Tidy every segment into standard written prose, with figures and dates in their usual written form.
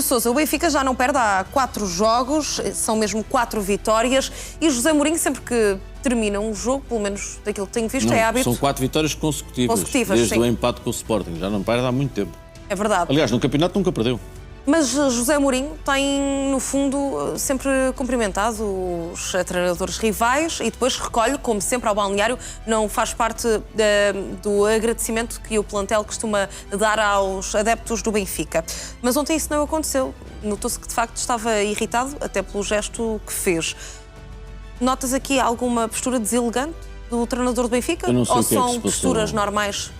Pedro Sousa, o Benfica já não perde há 4 jogos, são mesmo 4 vitórias, e José Mourinho, sempre que termina um jogo, pelo menos daquilo que tenho visto, não, é hábito... São 4 vitórias consecutivas desde sim. o empate com o Sporting, já não perde há muito tempo. É verdade. Aliás, no campeonato nunca perdeu. Mas José Mourinho tem, no fundo, sempre cumprimentado os treinadores rivais e depois recolhe, como sempre, ao balneário. Não faz parte do agradecimento que o plantel costuma dar aos adeptos do Benfica. Mas ontem isso não aconteceu. Notou-se que, de facto, estava irritado, até pelo gesto que fez. Notas aqui alguma postura deselegante do treinador do Benfica? Eu não sei ou o que é que são se passou. posturas normais?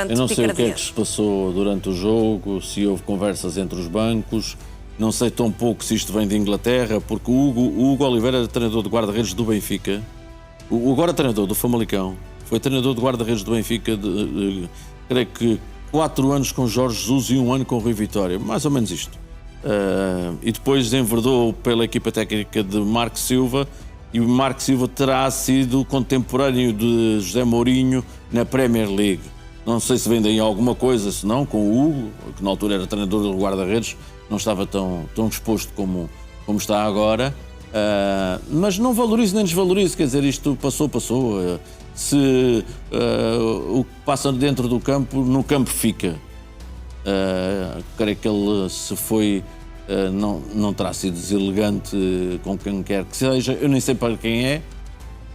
Eu não sei o que é que se passou durante o jogo, se houve conversas entre os bancos, não sei tão pouco se isto vem de Inglaterra, porque o Hugo Oliveira era treinador de guarda-redes do Benfica, o agora treinador do Famalicão, foi treinador de guarda-redes do Benfica, creio que 4 anos com Jorge Jesus e 1 ano com Rui Vitória, mais ou menos isto. E depois enverdou pela equipa técnica de Marco Silva, e o Marco Silva terá sido contemporâneo de José Mourinho na Premier League. Não sei se vem daí alguma coisa, se não, com o Hugo, que na altura era treinador do guarda-redes, não estava tão exposto como está agora. Mas não valorizo nem desvalorizo, quer dizer, isto passou. Se o que passa dentro do campo, no campo fica. Creio que ele, se foi, não terá sido deselegante com quem quer que seja. Eu nem sei para quem é,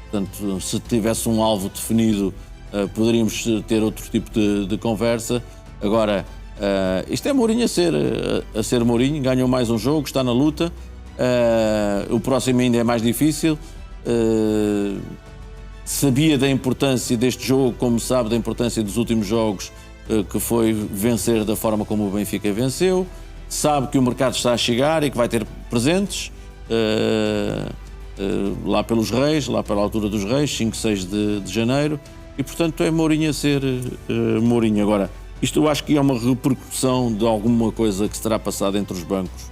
portanto, se tivesse um alvo definido, poderíamos ter outro tipo de conversa. Agora, isto é Mourinho a ser Mourinho, ganhou mais um jogo, está na luta, o próximo ainda é mais difícil, sabia da importância deste jogo, como sabe da importância dos últimos jogos, que foi vencer da forma como o Benfica venceu, sabe que o mercado está a chegar e que vai ter presentes, lá pelos Reis, lá pela altura dos Reis, 5, 6 de janeiro, e, portanto, é Mourinho a ser Mourinho. Agora, isto eu acho que é uma repercussão de alguma coisa que se terá passado entre os bancos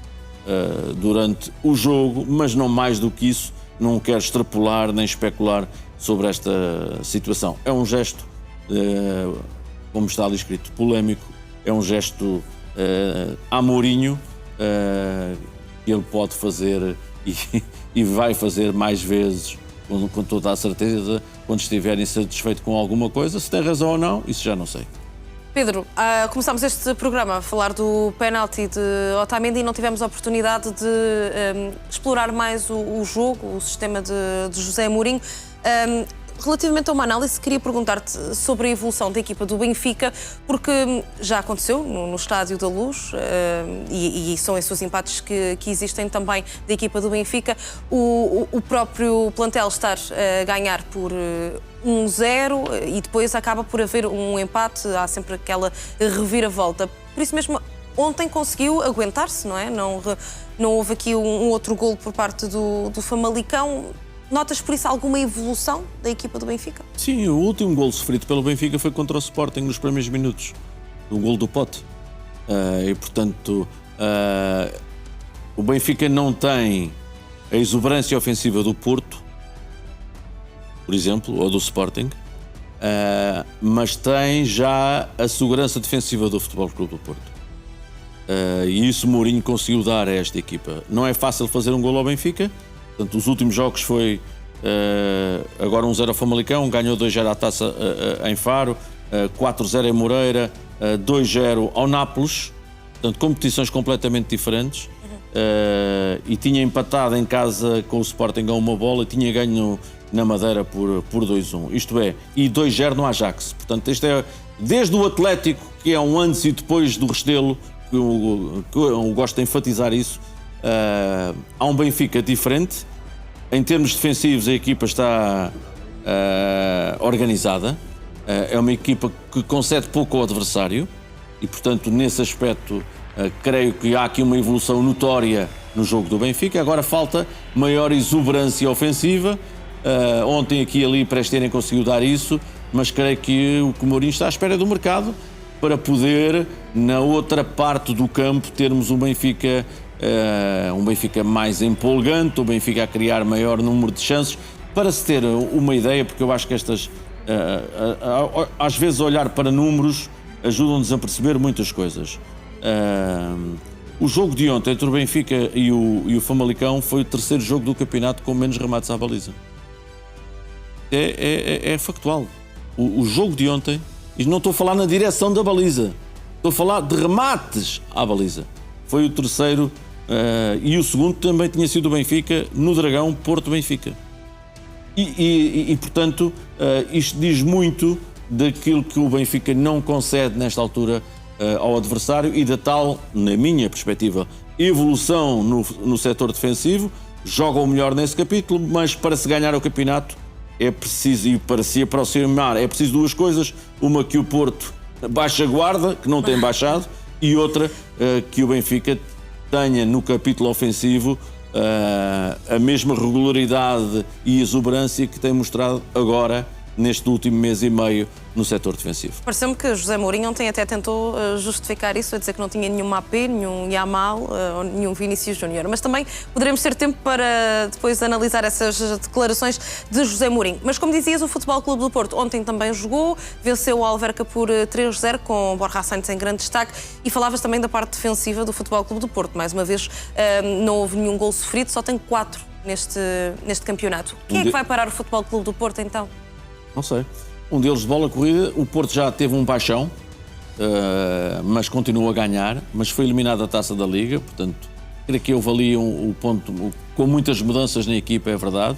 durante o jogo, mas não mais do que isso. Não quero extrapolar nem especular sobre esta situação. É um gesto, como está ali escrito, polémico, é um gesto a Mourinho que ele pode fazer e vai fazer mais vezes, com toda a certeza, quando estiver insatisfeito com alguma coisa. Se tem razão ou não, isso já não sei. Pedro, começámos este programa a falar do penalti de Otamendi e não tivemos a oportunidade de explorar mais o jogo, o sistema de José Mourinho. Relativamente a uma análise, queria perguntar-te sobre a evolução da equipa do Benfica, porque já aconteceu no Estádio da Luz, e são esses os empates que existem também da equipa do Benfica, o próprio plantel estar a ganhar por 1-0 e depois acaba por haver um empate, há sempre aquela reviravolta. Por isso mesmo, ontem conseguiu aguentar-se, não é? Não houve aqui um outro golo por parte do Famalicão. Notas, por isso, alguma evolução da equipa do Benfica? Sim, o último golo sofrido pelo Benfica foi contra o Sporting nos primeiros minutos. O golo do Pote. E, portanto, o Benfica não tem a exuberância ofensiva do Porto, por exemplo, ou do Sporting, mas tem já a segurança defensiva do Futebol Clube do Porto. E isso Mourinho conseguiu dar a esta equipa. Não é fácil fazer um golo ao Benfica. Portanto, os últimos jogos foi agora 1-0 ao Famalicão, ganhou 2-0 à Taça em Faro, 4-0 em Moreira, 2-0 ao Nápoles, portanto, competições completamente diferentes. E tinha empatado em casa com o Sporting a 1 bola e tinha ganho na Madeira por 2-1. Isto é, e 2-0 no Ajax. Portanto, isto é desde o Atlético, que é um antes e depois do Restelo, que eu gosto de enfatizar isso. Há um Benfica diferente. Em termos defensivos, a equipa está organizada. É uma equipa que concede pouco ao adversário e, portanto, nesse aspecto, creio que há aqui uma evolução notória no jogo do Benfica. Agora falta maior exuberância ofensiva. Ontem, aqui e ali, Presteren conseguiu dar isso, mas creio que o Mourinho está à espera do mercado para poder, na outra parte do campo, termos um Benfica mais empolgante, o Benfica a criar maior número de chances, para se ter uma ideia, porque eu acho que estas, às vezes olhar para números, ajudam-nos a perceber muitas coisas. O jogo de ontem entre o Benfica e o Famalicão foi o terceiro jogo do campeonato com menos remates à baliza. É factual. O jogo de ontem, e não estou a falar na direção da baliza, estou a falar de remates à baliza. Foi o terceiro e o segundo também tinha sido o Benfica no Dragão, Porto-Benfica. Portanto, isto diz muito daquilo que o Benfica não concede nesta altura ao adversário e da tal, na minha perspectiva, evolução no setor defensivo. Joga o melhor nesse capítulo, mas para se ganhar o campeonato é preciso, e para se aproximar, é preciso duas coisas. Uma, que o Porto baixe a guarda, que não tem baixado, e outra, que o Benfica tenha no capítulo ofensivo a mesma regularidade e exuberância que tem mostrado agora neste último mês e meio no setor defensivo. Pareceu-me que José Mourinho ontem até tentou justificar isso, a dizer que não tinha nenhum AP, nenhum Yamal, ou nenhum Vinícius Júnior. Mas também poderemos ter tempo para depois analisar essas declarações de José Mourinho. Mas como dizias, o Futebol Clube do Porto ontem também jogou, venceu o Alverca por 3-0, com Borja Sainz em grande destaque, e falavas também da parte defensiva do Futebol Clube do Porto. Mais uma vez, não houve nenhum gol sofrido, só tem 4 neste campeonato. Quem é que vai parar o Futebol Clube do Porto, então? Não sei. Um deles de bola corrida. O Porto já teve um baixão, mas continua a ganhar, mas foi eliminado da Taça da Liga, portanto, creio que houve ali um ponto com muitas mudanças na equipa, é verdade.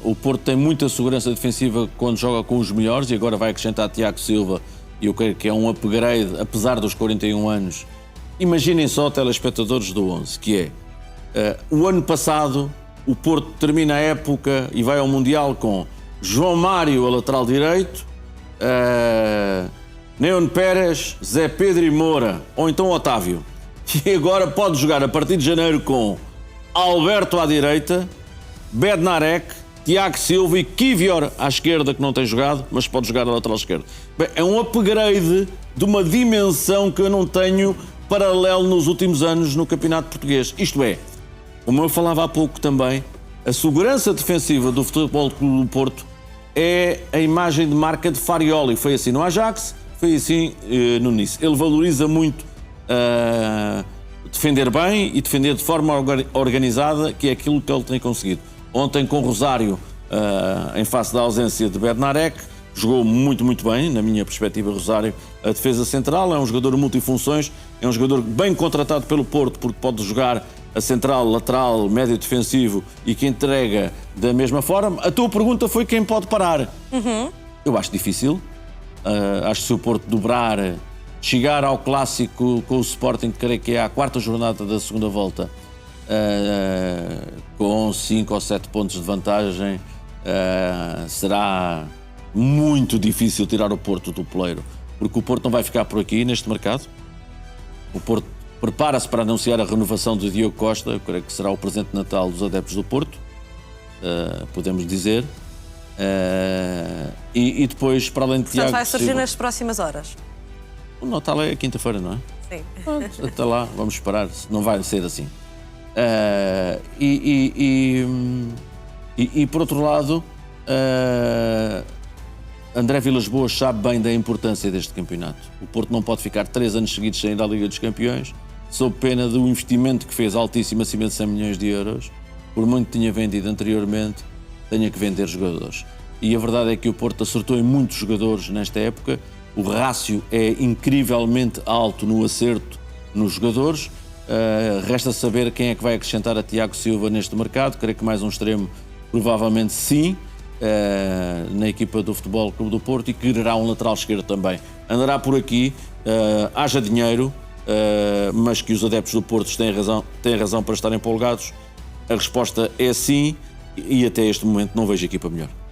O Porto tem muita segurança defensiva quando joga com os melhores, e agora vai acrescentar Tiago Silva, e eu creio que é um upgrade, apesar dos 41 anos. Imaginem só, telespectadores do 11, que é, o ano passado, o Porto termina a época e vai ao Mundial com João Mário a lateral direito, Neon Pérez, Zé Pedro e Moura, ou então Otávio. E agora pode jogar a partir de janeiro com Alberto à direita, Bednarek, Tiago Silva e Kivior à esquerda, que não tem jogado, mas pode jogar a lateral esquerda. Bem, é um upgrade de uma dimensão que eu não tenho paralelo nos últimos anos no Campeonato Português. Isto é, como eu falava há pouco também, a segurança defensiva do Futebol Clube do Porto é a imagem de marca de Farioli. Foi assim no Ajax, foi assim no Nice. Ele valoriza muito defender bem e defender de forma organizada, que é aquilo que ele tem conseguido. Ontem, com Rosário, em face da ausência de Bednarek, jogou muito, muito bem, na minha perspectiva. Rosário, a defesa central, é um jogador multifunções, é um jogador bem contratado pelo Porto, porque pode jogar a central, lateral, médio defensivo, e que entrega da mesma forma. A tua pergunta foi quem pode parar. Eu acho difícil. Acho que se o Porto dobrar, chegar ao clássico com o Sporting, que creio que é a 4ª jornada da segunda volta, com 5 ou 7 pontos de vantagem, será muito difícil tirar o Porto do poleiro, porque o Porto não vai ficar por aqui neste mercado. O Porto prepara-se para anunciar a renovação de Diogo Costa. Eu creio que será o presente de Natal dos adeptos do Porto, podemos dizer. E depois, para além de Tiago vai surgir Silva, nas próximas horas. O Natal é quinta-feira, não é? Sim. Até lá, vamos esperar. Não vai ser assim. Por outro lado, André Vilas-Boas sabe bem da importância deste campeonato. O Porto não pode ficar 3 anos seguidos sem ir à Liga dos Campeões, sob pena do investimento que fez altíssimo, acima de 100 milhões de euros. Por muito que tinha vendido anteriormente, tenha que vender jogadores. E a verdade é que o Porto acertou em muitos jogadores nesta época. O rácio é incrivelmente alto no acerto nos jogadores. Resta saber quem é que vai acrescentar a Tiago Silva neste mercado. Creio que mais um extremo, provavelmente sim, na equipa do Futebol Clube do Porto, e quererá um lateral esquerdo também. Andará por aqui, haja dinheiro, mas que os adeptos do Porto têm razão para estarem empolgados. A resposta é sim, e até este momento não vejo equipa melhor.